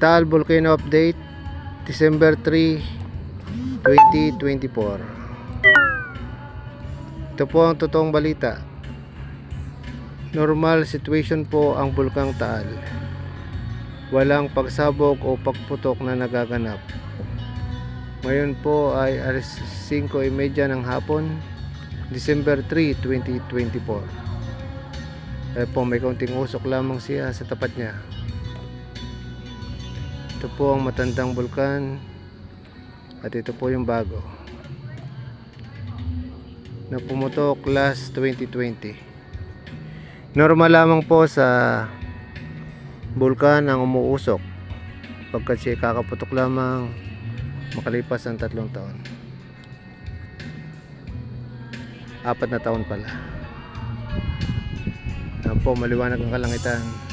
Taal Volcano Update, December 3, 2024. Ito po ang totoong balita. Normal situation po ang Bulkang Taal. Walang pagsabog o pagputok na nagaganap. Ngayon po ay alas 5:30 ng hapon, December 3, 2024. Kaya po may kaunting usok lamang siya sa tapat niya. Ito po ang matandang bulkan at ito po yung bago na pumutok last 2020. Normal lamang po sa bulkan ang umuusok pagkat siya kakaputok lamang makalipas ang 3 taon. 4 na taon pala. Yan po, maliwanag ang kalangitan.